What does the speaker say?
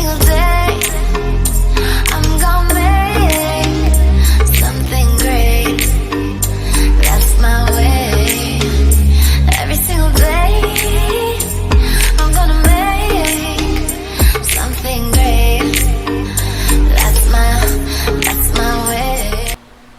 single day I'm gonna make something great. That's my way. Every single day I'm gonna make something great. That's my way.